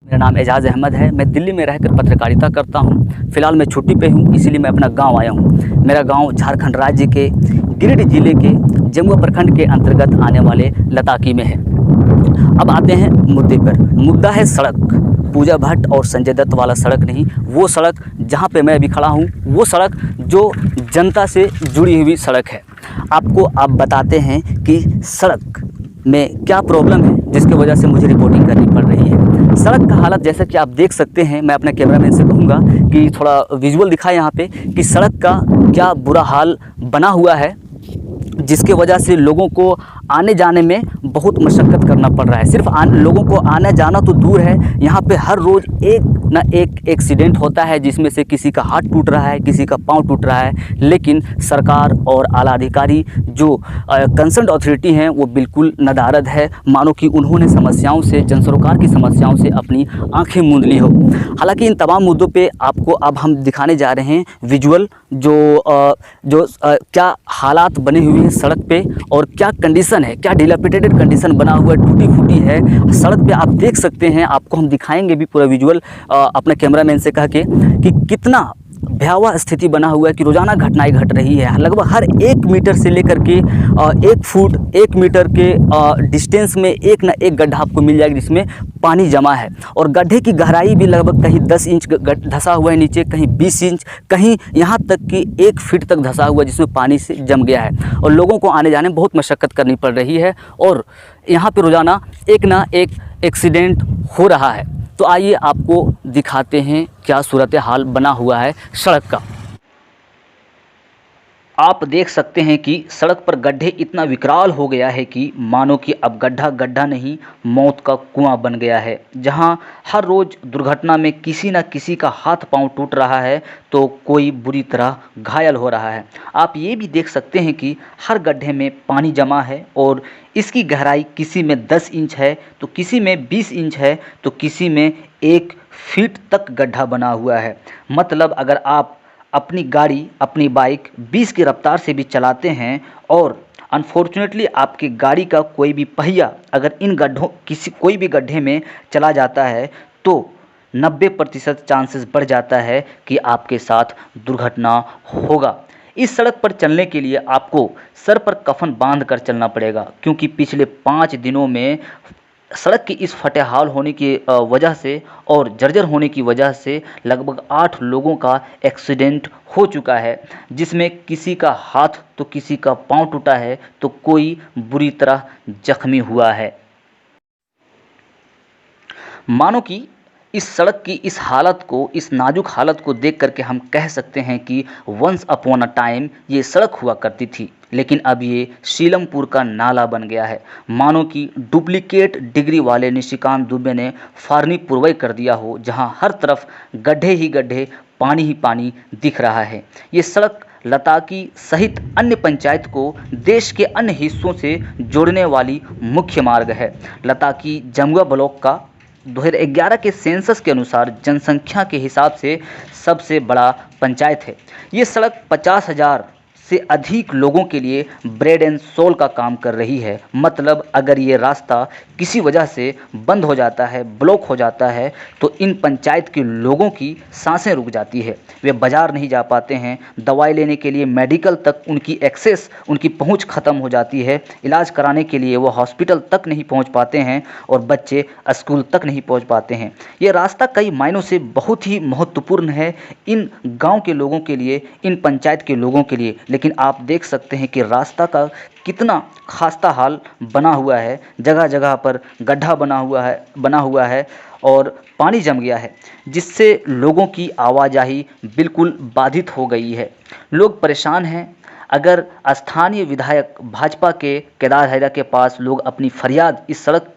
मेरा नाम एजाज़ अहमद है। मैं दिल्ली में रहकर पत्रकारिता करता हूँ। फ़िलहाल मैं छुट्टी पे हूँ, इसीलिए मैं अपना गांव आया हूँ। मेरा गांव झारखंड राज्य के गिरिडीह जिले के जमुआ प्रखंड के अंतर्गत आने वाले लताकी में है। अब आते हैं मुद्दे पर। मुद्दा है सड़क। पूजा भट्ट और संजय दत्त वाला सड़क नहीं, वो सड़क जहाँ पे मैं अभी खड़ा हूँ, वो सड़क जो जनता से जुड़ी हुई सड़क है। आपको आप बताते हैं कि सड़क में क्या प्रॉब्लम है जिसकी वजह से मुझे रिपोर्टिंग करनी पड़ रही है। सड़क का हालत जैसा कि आप देख सकते हैं, मैं अपने कैमरामैन से कहूँगा कि थोड़ा विजुअल दिखाए यहाँ पे कि सड़क का क्या बुरा हाल बना हुआ है, जिसके वजह से लोगों को आने जाने में बहुत मशक्क़त करना पड़ रहा है। सिर्फ लोगों को आना जाना तो दूर है, यहाँ पे हर रोज़ एक ना एक एक्सीडेंट होता है, जिसमें से किसी का हाथ टूट रहा है, किसी का पाँव टूट रहा है। लेकिन सरकार और आला अधिकारी जो कंसर्न अथॉरिटी हैं वो बिल्कुल नदारद है, मानो कि उन्होंने समस्याओं से, जन सरोकार की समस्याओं से अपनी आंखें मूंद ली हो। हालांकि इन तमाम मुद्दों पे आपको अब हम दिखाने जा रहे हैं विजुअल जो क्या हालात बने हुए हैं सड़क पे और क्या कंडीशन है, क्या डिलापिटेटेड कंडीशन बना हुआ है, टूटी फूटी है सड़क पे। आप देख सकते हैं, आपको हम दिखाएंगे भी पूरा विजुअल अपने कैमरामैन से कह के कि कितना भयावह स्थिति बना हुआ है कि रोज़ाना घटनाएं घट रही है। लगभग हर 1 मीटर से लेकर के 1 फुट 1 मीटर के डिस्टेंस में एक ना एक गड्ढा आपको मिल जाएगा जिसमें पानी जमा है, और गड्ढे की गहराई भी लगभग कहीं 10 इंच धंसा हुआ है नीचे, कहीं 20 इंच, कहीं यहाँ तक कि 1 फीट तक धंसा हुआ है जिसमें पानी से जम गया है, और लोगों को आने जाने में बहुत मशक्क़त करनी पड़ रही है। और यहाँ पर रोज़ाना एक ना एक एक्सीडेंट हो रहा है। तो आइए आपको दिखाते हैं क्या सूरत हाल बना हुआ है सड़क का। आप देख सकते हैं कि सड़क पर गड्ढे इतना विकराल हो गया है कि मानो कि अब गड्ढा गड्ढा नहीं, मौत का कुआं बन गया है, जहां हर रोज़ दुर्घटना में किसी न किसी का हाथ पांव टूट रहा है तो कोई बुरी तरह घायल हो रहा है। आप ये भी देख सकते हैं कि हर गड्ढे में पानी जमा है और इसकी गहराई किसी में 10 इंच है तो किसी में 20 इंच है तो किसी में 1 फीट तक गड्ढा बना हुआ है। मतलब अगर आप अपनी गाड़ी, अपनी बाइक 20 की रफ्तार से भी चलाते हैं और अनफॉर्चुनेटली आपकी गाड़ी का कोई भी पहिया अगर इन गड्ढों कोई भी गड्ढे में चला जाता है तो 90% चांसेस बढ़ जाता है कि आपके साथ दुर्घटना होगा। इस सड़क पर चलने के लिए आपको सर पर कफन बांध कर चलना पड़ेगा, क्योंकि पिछले 5 दिनों में सड़क की इस फटेहाल होने की वजह से और जर्जर होने की वजह से लगभग 8 लोगों का एक्सीडेंट हो चुका है, जिसमें किसी का हाथ तो किसी का पांव टूटा है तो कोई बुरी तरह जख्मी हुआ है। मानो कि इस सड़क की इस हालत को, इस नाजुक हालत को देख करके हम कह सकते हैं कि वंस अपॉन अ टाइम ये सड़क हुआ करती थी, लेकिन अब ये शीलमपुर का नाला बन गया है। मानो कि डुप्लीकेट डिग्री वाले निशिकांत दुबे ने फार्नी पुरवई कर दिया हो, जहां हर तरफ गड्ढे ही गड्ढे, पानी ही पानी दिख रहा है। ये सड़क लताकी सहित अन्य पंचायत को देश के अन्य हिस्सों से जोड़ने वाली मुख्य मार्ग है। लताकी जमुआ ब्लॉक का 2011 के सेंसस के अनुसार जनसंख्या के हिसाब से सबसे बड़ा पंचायत है। ये सड़क 50,000 से अधिक लोगों के लिए ब्रेड एंड सोल का काम कर रही है। मतलब अगर ये रास्ता किसी वजह से बंद हो जाता है, ब्लॉक हो जाता है, तो इन पंचायत के लोगों की सांसें रुक जाती है। वे बाज़ार नहीं जा पाते हैं, दवाई लेने के लिए मेडिकल तक उनकी एक्सेस, उनकी पहुंच ख़त्म हो जाती है, इलाज कराने के लिए वो हॉस्पिटल तक नहीं पहुंच पाते हैं और बच्चे स्कूल तक नहीं पहुंच पाते हैं। ये रास्ता कई मायनों से बहुत ही महत्वपूर्ण है इन गाँव के लोगों के लिए, इन पंचायत के लोगों के लिए। लेकिन आप देख सकते हैं कि रास्ता का कितना खास्ता हाल बना हुआ है। जगह जगह पर गड्ढा बना हुआ है और पानी जम गया है, जिससे लोगों की आवाजाही बिल्कुल बाधित हो गई है। लोग परेशान हैं। अगर स्थानीय विधायक भाजपा के केदार हैदर के पास लोग अपनी फरियाद, इस सड़क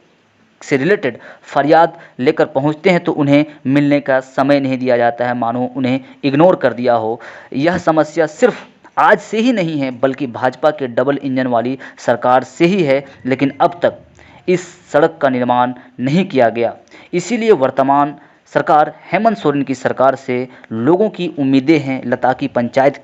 से रिलेटेड फरियाद लेकर पहुंचते हैं तो उन्हें मिलने का समय नहीं दिया जाता है, मानो उन्हें इग्नोर कर दिया हो। यह समस्या सिर्फ आज से ही नहीं है, बल्कि भाजपा के डबल इंजन वाली सरकार से ही है, लेकिन अब तक इस सड़क का निर्माण नहीं किया गया। इसीलिए वर्तमान सरकार, हेमंत सोरेन की सरकार से लोगों की उम्मीदें हैं, लताकी पंचायत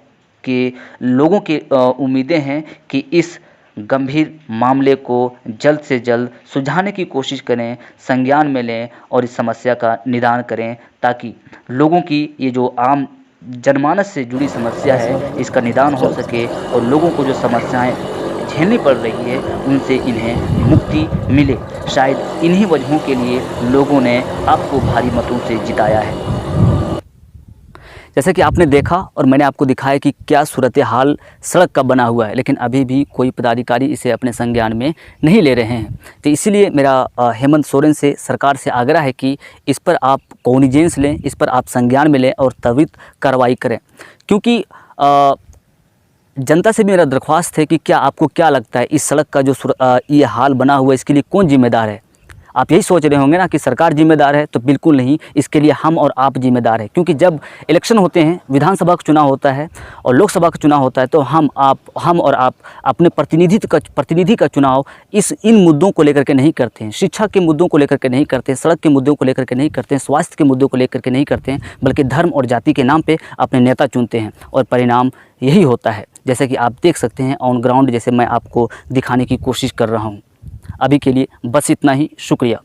के लोगों की उम्मीदें हैं कि इस गंभीर मामले को जल्द से जल्द सुलझाने की कोशिश करें, संज्ञान में लें और इस समस्या का निदान करें, ताकि लोगों की ये जो आम जनमानस से जुड़ी समस्या है इसका निदान हो सके और लोगों को जो समस्याएं झेलनी पड़ रही है उनसे इन्हें मुक्ति मिले। शायद इन्हीं वजहों के लिए लोगों ने आपको भारी मतों से जिताया है। जैसे कि आपने देखा और मैंने आपको दिखाया कि क्या सूरत हाल सड़क का बना हुआ है, लेकिन अभी भी कोई पदाधिकारी इसे अपने संज्ञान में नहीं ले रहे हैं। तो इसीलिए मेरा हेमंत सोरेन से, सरकार से आग्रह है कि इस पर आप कॉग्निजेंस लें, इस पर आप संज्ञान में लें और त्वरित कार्रवाई करें। क्योंकि जनता से भी मेरा दरख्वास्त है कि क्या आपको क्या लगता है इस सड़क का जो ये हाल बना हुआ है इसके लिए कौन जिम्मेदार है? आप यही सोच रहे होंगे ना कि सरकार जिम्मेदार है, तो बिल्कुल नहीं, इसके लिए हम और आप जिम्मेदार हैं। क्योंकि जब इलेक्शन होते हैं, विधानसभा का चुनाव होता है और लोकसभा का चुनाव होता है, तो हम और आप अपने प्रतिनिधि का चुनाव इन मुद्दों को लेकर के नहीं करते हैं। शिक्षा के मुद्दों को लेकर के नहीं करते हैं, सड़क के मुद्दों को लेकर के नहीं करते हैं, स्वास्थ्य के मुद्दों को लेकर के नहीं करते हैं, बल्कि धर्म और जाति के नाम पर अपने नेता चुनते हैं और परिणाम यही होता है। जैसे कि आप देख सकते हैं ऑन ग्राउंड, जैसे मैं आपको दिखाने की कोशिश कर रहा हूँ। अभी के लिए बस इतना ही, शुक्रिया।